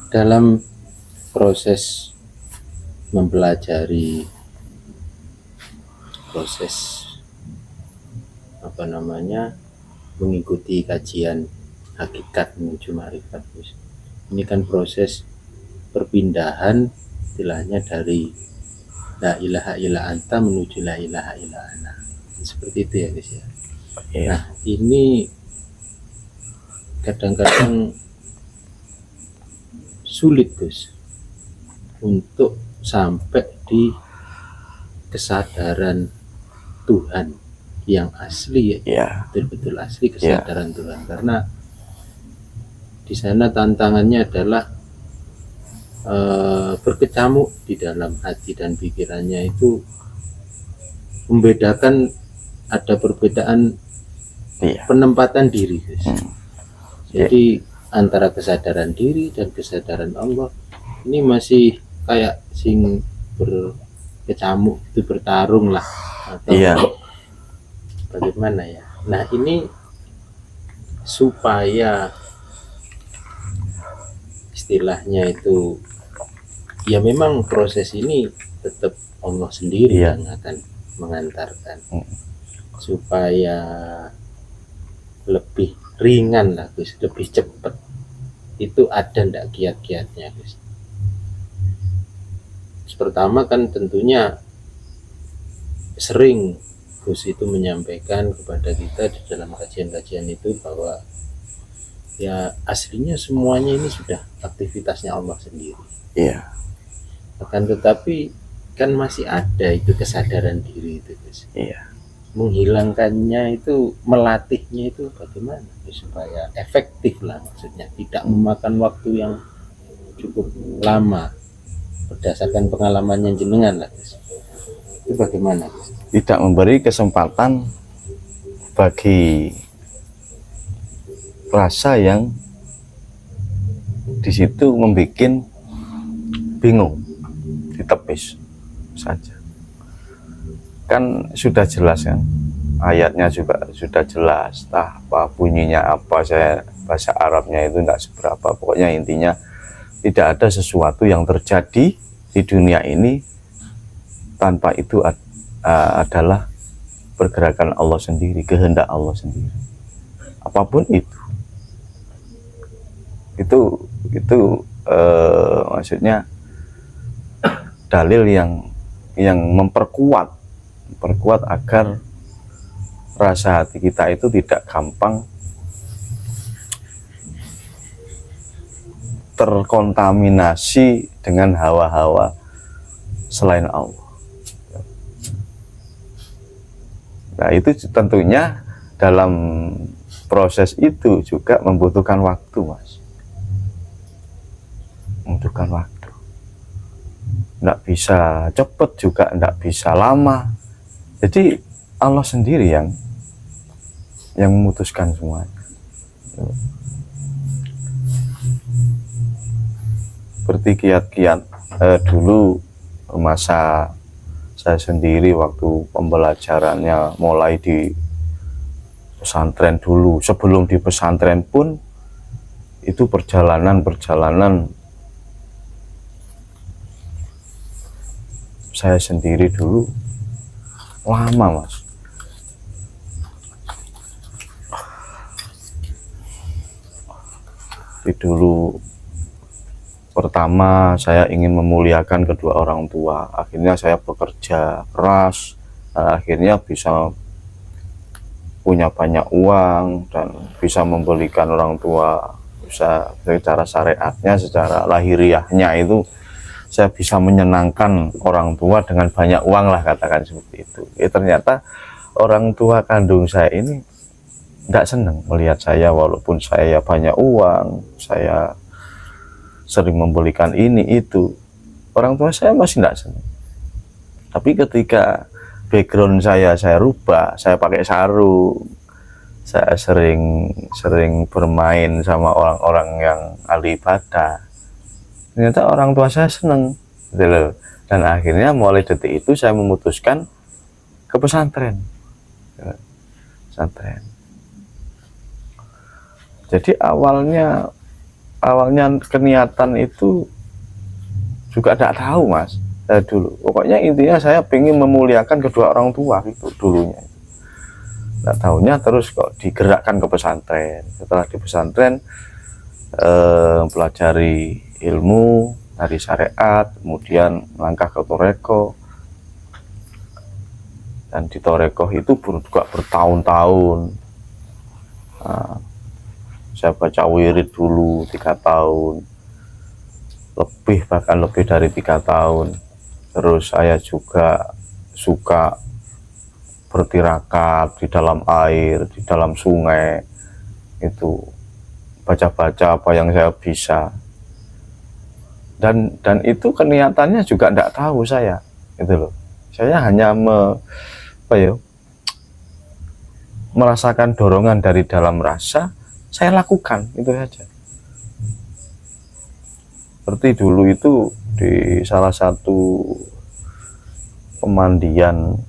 Dalam proses mempelajari, proses mengikuti kajian hakikat menuju ma'rifat, ini kan proses perpindahan istilahnya dari la ilaha illa anta menuju la ilaha illa ana, seperti itu ya guys ya. Nah ini kadang-kadang sulit Gus untuk sampai di kesadaran Tuhan yang asli ya, betul-betul asli kesadaran Tuhan, karena di sana tantangannya adalah berkecamuk di dalam hati dan pikirannya itu, membedakan, ada perbedaan penempatan diri Gus. Jadi antara kesadaran diri dan kesadaran Allah ini masih kayak sing berkecamuk itu, bertarung lah atau bagaimana ya. Nah ini supaya istilahnya itu ya, memang proses ini tetap Allah sendiri yang akan mengantarkan supaya lebih ringan lah Gus, lebih cepat. Itu ada ndak kiat-kiatnya Gus? Pertama kan tentunya sering Gus itu menyampaikan kepada kita di dalam kajian-kajian itu bahwa ya aslinya semuanya ini sudah aktivitasnya Allah sendiri. Akan tetapi kan masih ada itu kesadaran diri itu Gus. Menghilangkannya itu, melatihnya itu bagaimana supaya efektif lah, maksudnya tidak memakan waktu yang cukup lama berdasarkan pengalamannya jenengan lah Gus. Itu bagaimana Gus? Tidak memberi kesempatan bagi rasa yang di situ membuat bingung, ditepis saja. Kan sudah jelas kan, ayatnya juga sudah jelas, apa bunyinya apa, saya bahasa Arabnya itu enggak seberapa, pokoknya intinya tidak ada sesuatu yang terjadi di dunia ini tanpa itu adalah pergerakan Allah sendiri, kehendak Allah sendiri. Apapun itu maksudnya dalil yang memperkuat agar rasa hati kita itu tidak gampang terkontaminasi dengan hawa-hawa selain Allah. Nah itu tentunya dalam proses itu juga membutuhkan waktu Mas, membutuhkan waktu. Nggak bisa cepet juga, nggak bisa lama. Jadi Allah sendiri yang memutuskan semuanya. Seperti kiat-kiat dulu masa saya sendiri waktu pembelajarannya mulai di pesantren dulu, sebelum di pesantren pun itu perjalanan saya sendiri dulu lama Mas. Jadi dulu pertama saya ingin memuliakan kedua orang tua, akhirnya saya bekerja keras, akhirnya bisa punya banyak uang dan bisa membelikan orang tua, bisa secara syariatnya, secara lahiriahnya itu saya bisa menyenangkan orang tua dengan banyak uang lah, katakan seperti itu. Ternyata orang tua kandung saya ini tidak senang melihat saya walaupun saya banyak uang, saya sering membelikan ini itu, orang tua saya masih tidak senang. Tapi ketika background saya rubah, saya pakai sarung, saya sering bermain sama orang-orang yang ahli ibadah, ternyata orang tua saya senang gitu loh. Dan akhirnya mulai detik itu saya memutuskan ke pesantren. Jadi awalnya awalnya keniatan itu juga tidak tahu mas, dulu pokoknya intinya saya ingin memuliakan kedua orang tua itu dulunya. Nggak tahunya terus kok digerakkan ke pesantren. Setelah di pesantren pelajari ilmu dari syariat, kemudian melangkah ke toreko, dan di toreko itu juga bertahun-tahun. Nah, saya baca wirid dulu 3 tahun lebih, bahkan lebih dari 3 tahun. Terus saya juga suka bertirakat di dalam air, di dalam sungai, itu baca-baca apa yang saya bisa. Dan itu keniatannya juga tidak tahu saya, itu loh. Saya hanya merasakan dorongan dari dalam rasa, saya lakukan itu saja. Seperti dulu itu di salah satu pemandian,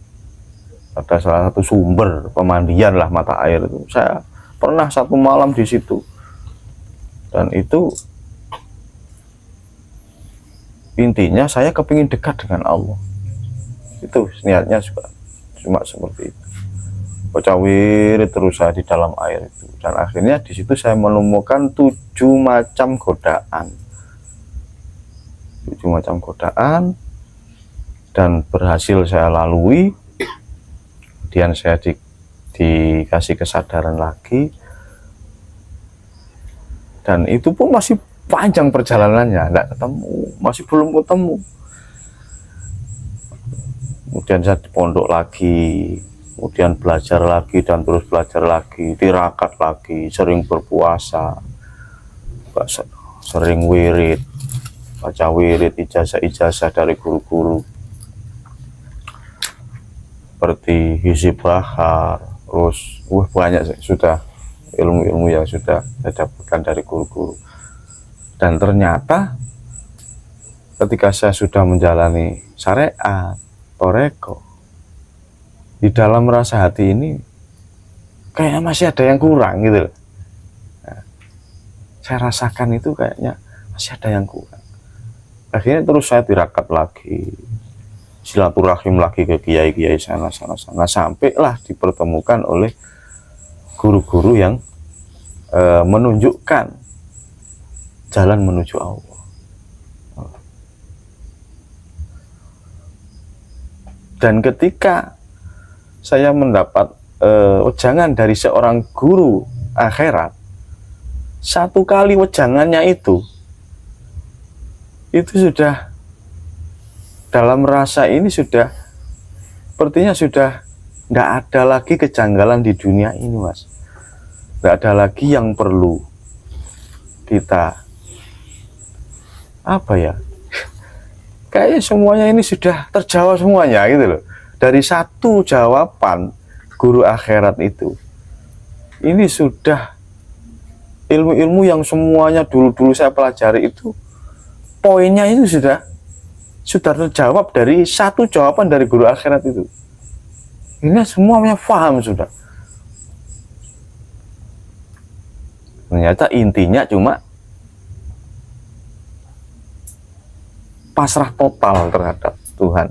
ada salah satu sumber pemandian lah mata air itu, saya pernah 1 malam di situ, dan itu intinya saya kepingin dekat dengan Allah. Itu niatnya juga cuma seperti itu, baca wirid terus saya di dalam air itu, dan akhirnya di situ saya menemukan 7 macam godaan. 7 macam godaan, dan berhasil saya lalui. Kemudian saya dikasih kesadaran lagi, dan itu pun masih panjang perjalanannya, tidak ketemu, masih belum ketemu. Kemudian saya di pondok lagi, kemudian belajar lagi, dan terus belajar lagi, tirakat lagi, sering berpuasa, sering wirid, baca wirid, ijazah-ijazah dari guru-guru seperti Hizib Bahar, terus banyak sudah ilmu-ilmu yang sudah saya dapatkan dari guru-guru. Dan ternyata ketika saya sudah menjalani syariat, toreko, di dalam rasa hati ini kayaknya masih ada yang kurang gitu loh. Nah, saya rasakan itu kayaknya masih ada yang kurang. Akhirnya terus saya tirakat lagi, silaturahim lagi ke kiai-kiai sana, sampailah dipertemukan oleh guru-guru yang menunjukkan jalan menuju Allah. Dan ketika saya mendapat wejangan dari seorang guru akhirat, 1 kali wejangannya itu sudah dalam rasa ini sudah sepertinya sudah tidak ada lagi kejanggalan di dunia ini mas. Tidak ada lagi yang perlu kita kayaknya semuanya ini sudah terjawab semuanya gitu loh. Dari 1 jawaban guru akhirat itu, ini sudah ilmu-ilmu yang semuanya dulu saya pelajari itu, poinnya itu sudah terjawab dari 1 jawaban dari guru akhirat itu. Ini semuanya paham sudah. Ternyata intinya cuma pasrah total terhadap Tuhan.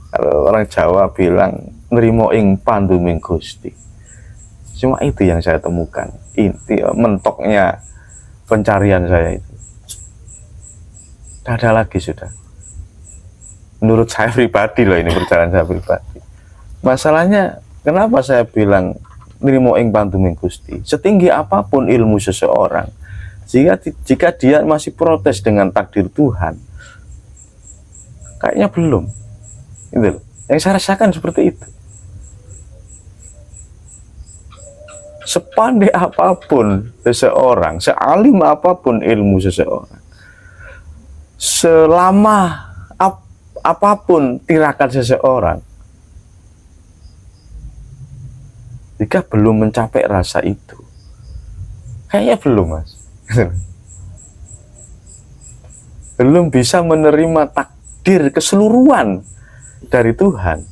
Kalau orang Jawa bilang nrimo ing panduming Gusti. Cuma itu yang saya temukan, inti mentoknya pencarian saya itu. Tidak ada lagi sudah. Menurut saya pribadi loh, ini perjalanan saya pribadi. Masalahnya kenapa saya bilang nrimo ing panduming Gusti? Setinggi apapun ilmu seseorang, jika dia masih protes dengan takdir Tuhan, kayaknya belum. Itu loh. Yang saya rasakan seperti itu. Sepandai apapun seseorang, sealim apapun ilmu seseorang, selama apapun tirakat seseorang, jika belum mencapai rasa itu, kayaknya belum mas. Belum bisa menerima takdir keseluruhan dari Tuhan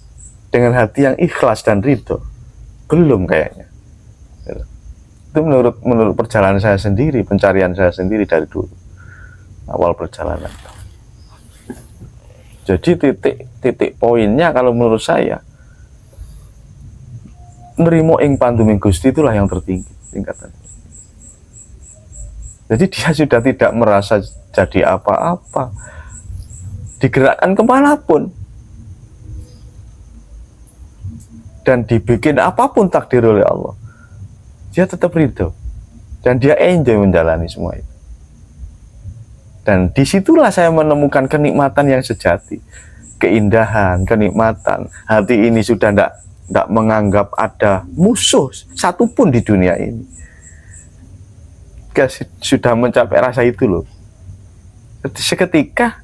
dengan hati yang ikhlas dan ridho, belum kayaknya. Itu menurut perjalanan saya sendiri, pencarian saya sendiri dari dulu awal perjalanan. Jadi titik poinnya kalau menurut saya, nerimo ing panduming Gusti itulah yang tertinggi tingkatan. Jadi dia sudah tidak merasa jadi apa-apa, digerakkan kemanapun, dan dibikin apapun takdir oleh Allah, dia tetap ridho, dan dia enjoy menjalani semua itu. Dan disitulah saya menemukan kenikmatan yang sejati, keindahan, kenikmatan. Hati ini sudah tidak menganggap ada musuh satupun di dunia ini. Sudah mencapai rasa itu loh. Seketika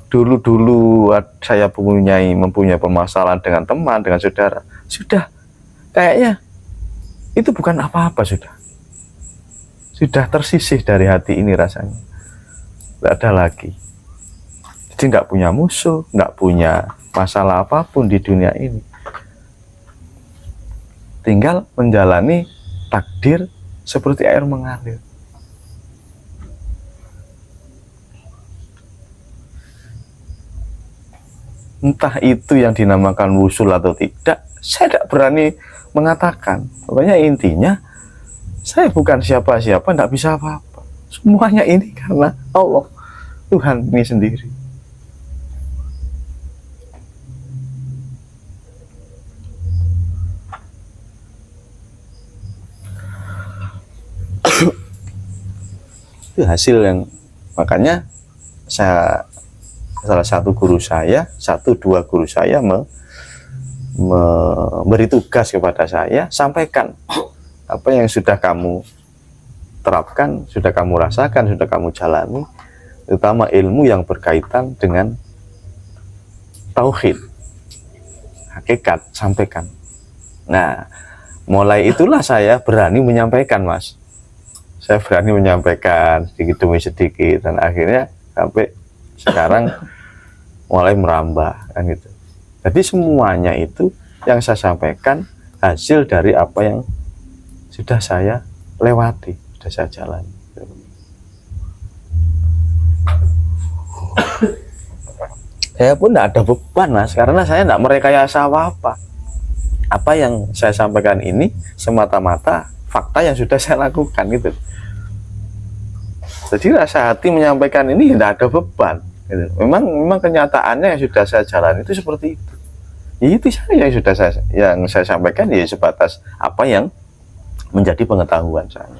dulu saya mempunyai permasalahan dengan teman, dengan saudara, sudah kayaknya itu bukan apa-apa, sudah tersisih dari hati ini rasanya, tidak ada lagi. Jadi nggak punya musuh, nggak punya masalah apapun di dunia ini, tinggal menjalani takdir seperti air mengalir. Entah itu yang dinamakan wusul atau tidak, saya tidak berani mengatakan. Pokoknya intinya, saya bukan siapa-siapa, tidak bisa apa-apa. Semuanya ini karena Allah, Tuhan ini sendiri. Itu hasil yang, makanya salah satu guru saya, dua guru saya memberi tugas kepada saya, sampaikan apa yang sudah kamu terapkan, sudah kamu rasakan, sudah kamu jalani, terutama ilmu yang berkaitan dengan tauhid, hakikat, sampaikan. Nah, mulai itulah saya berani menyampaikan, Mas. Saya berani menyampaikan sedikit demi sedikit, dan akhirnya sampai sekarang mulai merambah kan gitu. Jadi semuanya itu yang saya sampaikan hasil dari apa yang sudah saya lewati, sudah saya jalani. Saya pun tidak ada beban, Mas, karena saya tidak merekayasa apa-apa. Apa yang saya sampaikan ini semata-mata fakta yang sudah saya lakukan gitu. Jadi rasa hati menyampaikan ini tidak ada beban. Gitu. Memang kenyataannya yang sudah saya jalani itu seperti itu. Ya, itu saya yang saya sampaikan ya sebatas apa yang menjadi pengetahuan saya.